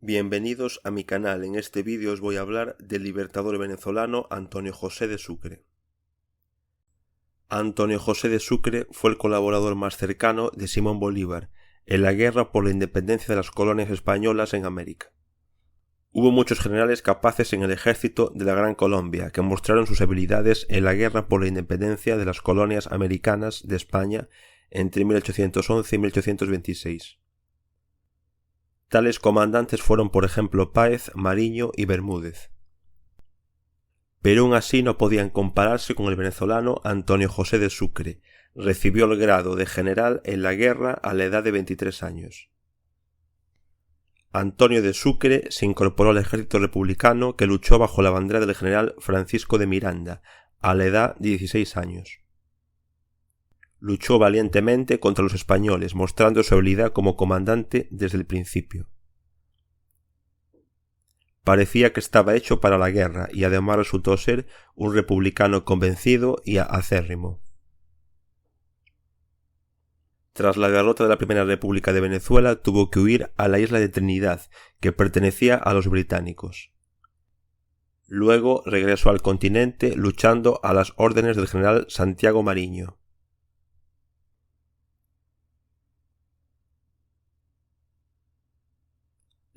Bienvenidos a mi canal. En este vídeo os voy a hablar del libertador venezolano Antonio José de Sucre. Antonio José de Sucre fue el colaborador más cercano de Simón Bolívar en la guerra por la independencia de las colonias españolas en América. Hubo muchos generales capaces en el ejército de la Gran Colombia que mostraron sus habilidades en la guerra por la independencia de las colonias americanas de España entre 1811 y 1826. Tales comandantes fueron, por ejemplo, Páez, Mariño y Bermúdez. Pero aún así no podían compararse con el venezolano Antonio José de Sucre. Recibió el grado de general en la guerra a la edad de 23 años. Antonio de Sucre se incorporó al ejército republicano que luchó bajo la bandera del general Francisco de Miranda a la edad de 16 años. Luchó valientemente contra los españoles, mostrando su habilidad como comandante desde el principio. Parecía que estaba hecho para la guerra y además resultó ser un republicano convencido y acérrimo. Tras la derrota de la Primera República de Venezuela tuvo que huir a la isla de Trinidad, que pertenecía a los británicos. Luego regresó al continente luchando a las órdenes del general Santiago Mariño.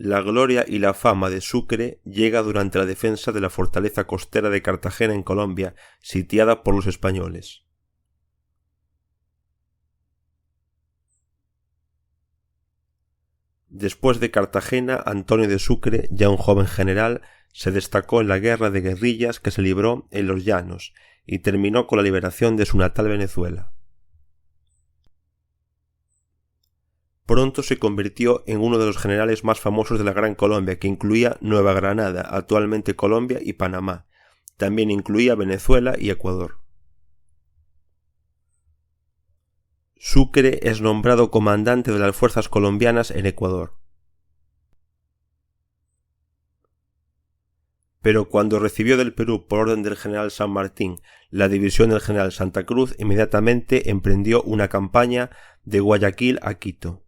La gloria y la fama de Sucre llega durante la defensa de la fortaleza costera de Cartagena en Colombia, sitiada por los españoles. Después de Cartagena, Antonio de Sucre, ya un joven general, se destacó en la guerra de guerrillas que se libró en los llanos y terminó con la liberación de su natal Venezuela. Pronto se convirtió en uno de los generales más famosos de la Gran Colombia, que incluía Nueva Granada, actualmente Colombia, y Panamá. También incluía Venezuela y Ecuador. Sucre es nombrado comandante de las fuerzas colombianas en Ecuador. Pero cuando recibió del Perú por orden del general San Martín la división del general Santa Cruz, inmediatamente emprendió una campaña de Guayaquil a Quito.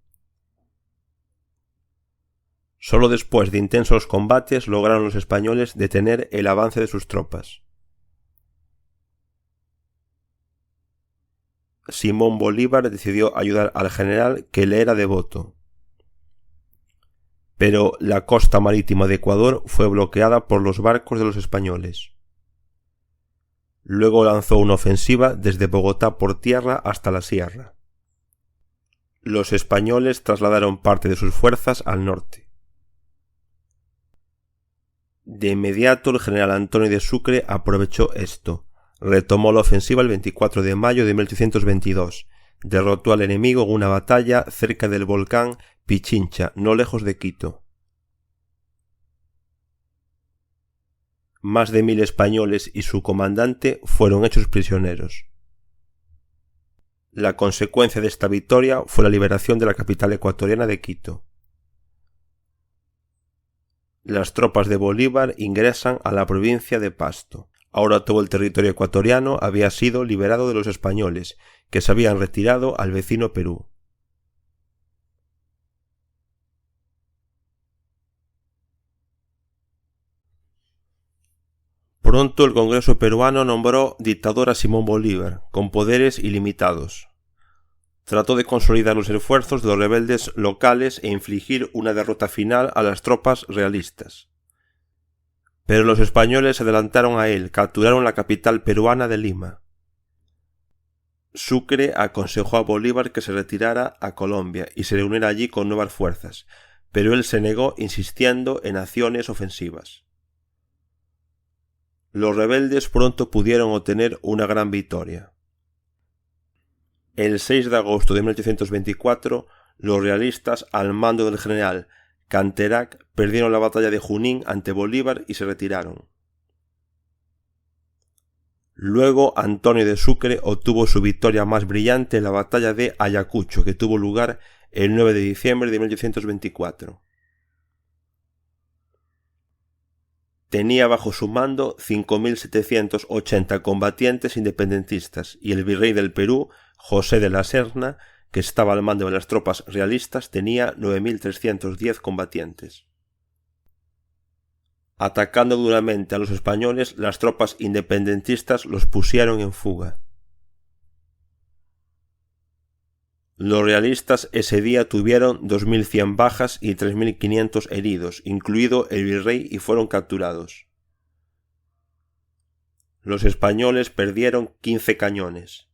Solo después de intensos combates lograron los españoles detener el avance de sus tropas. Simón Bolívar decidió ayudar al general que le era devoto. Pero la costa marítima de Ecuador fue bloqueada por los barcos de los españoles. Luego lanzó una ofensiva desde Bogotá por tierra hasta la sierra. Los españoles trasladaron parte de sus fuerzas al norte. De inmediato el general Antonio de Sucre aprovechó esto. Retomó la ofensiva el 24 de mayo de 1822. Derrotó al enemigo en una batalla cerca del volcán Pichincha, no lejos de Quito. Más de 1000 españoles y su comandante fueron hechos prisioneros. La consecuencia de esta victoria fue la liberación de la capital ecuatoriana de Quito. Las tropas de Bolívar ingresan a la provincia de Pasto. Ahora todo el territorio ecuatoriano había sido liberado de los españoles, que se habían retirado al vecino Perú. Pronto el Congreso peruano nombró dictador a Simón Bolívar, con poderes ilimitados. Trató de consolidar los esfuerzos de los rebeldes locales e infligir una derrota final a las tropas realistas. Pero los españoles se adelantaron a él, capturaron la capital peruana de Lima. Sucre aconsejó a Bolívar que se retirara a Colombia y se reuniera allí con nuevas fuerzas, pero él se negó insistiendo en acciones ofensivas. Los rebeldes pronto pudieron obtener una gran victoria. El 6 de agosto de 1824, los realistas, al mando del general Canterac, perdieron la batalla de Junín ante Bolívar y se retiraron. Luego Antonio de Sucre obtuvo su victoria más brillante en la batalla de Ayacucho, que tuvo lugar el 9 de diciembre de 1824. Tenía bajo su mando 5.780 combatientes independentistas y el virrey del Perú, José de la Serna, que estaba al mando de las tropas realistas, tenía 9.310 combatientes. Atacando duramente a los españoles, las tropas independentistas los pusieron en fuga. Los realistas ese día tuvieron 2.100 bajas y 3.500 heridos, incluido el virrey, y fueron capturados. Los españoles perdieron 15 cañones.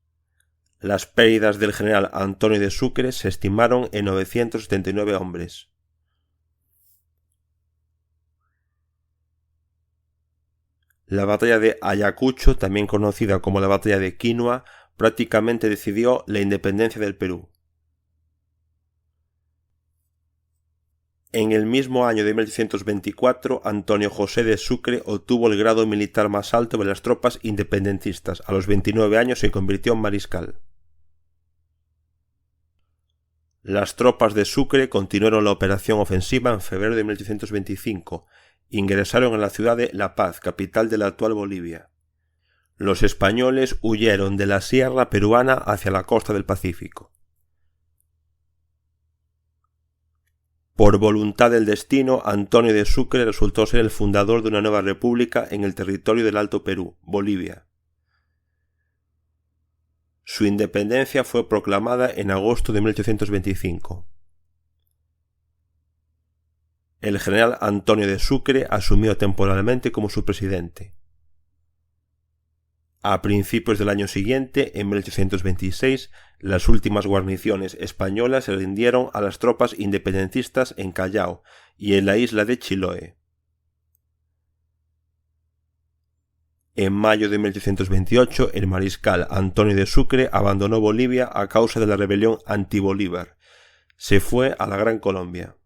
Las pérdidas del general Antonio de Sucre se estimaron en 979 hombres. La batalla de Ayacucho, también conocida como la batalla de Quinua, prácticamente decidió la independencia del Perú. En el mismo año de 1824, Antonio José de Sucre obtuvo el grado militar más alto de las tropas independentistas. A los 29 años se convirtió en mariscal. Las tropas de Sucre continuaron la operación ofensiva en febrero de 1825. Ingresaron en la ciudad de La Paz, capital de la actual Bolivia. Los españoles huyeron de la sierra peruana hacia la costa del Pacífico. Por voluntad del destino, Antonio de Sucre resultó ser el fundador de una nueva república en el territorio del Alto Perú, Bolivia. Su independencia fue proclamada en agosto de 1825. El general Antonio de Sucre asumió temporalmente como su presidente. A principios del año siguiente, en 1826, las últimas guarniciones españolas se rindieron a las tropas independentistas en Callao y en la isla de Chiloé. En mayo de 1828, el mariscal Antonio de Sucre abandonó Bolivia a causa de la rebelión anti-Bolívar. Se fue a la Gran Colombia.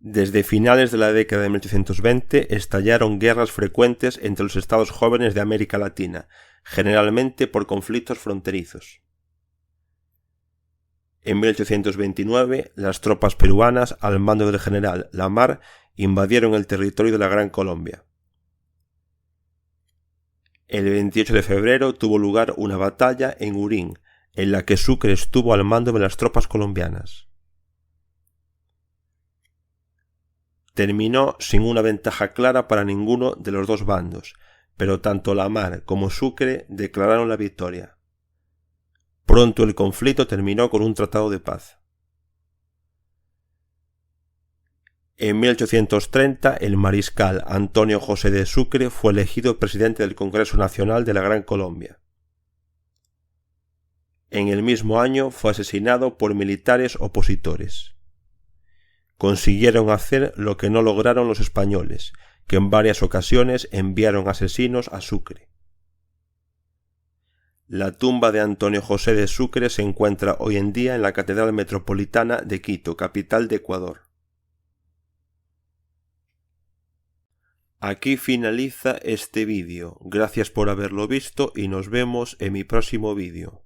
Desde finales de la década de 1820 estallaron guerras frecuentes entre los estados jóvenes de América Latina, generalmente por conflictos fronterizos. En 1829, las tropas peruanas, al mando del general Lamar, invadieron el territorio de la Gran Colombia. El 28 de febrero tuvo lugar una batalla en Urín, en la que Sucre estuvo al mando de las tropas colombianas. Terminó sin una ventaja clara para ninguno de los dos bandos, pero tanto Lamar como Sucre declararon la victoria. Pronto el conflicto terminó con un tratado de paz. En 1830, el mariscal Antonio José de Sucre fue elegido presidente del Congreso Nacional de la Gran Colombia. En el mismo año fue asesinado por militares opositores. Consiguieron hacer lo que no lograron los españoles, que en varias ocasiones enviaron asesinos a Sucre. La tumba de Antonio José de Sucre se encuentra hoy en día en la Catedral Metropolitana de Quito, capital de Ecuador. Aquí finaliza este vídeo. Gracias por haberlo visto y nos vemos en mi próximo vídeo.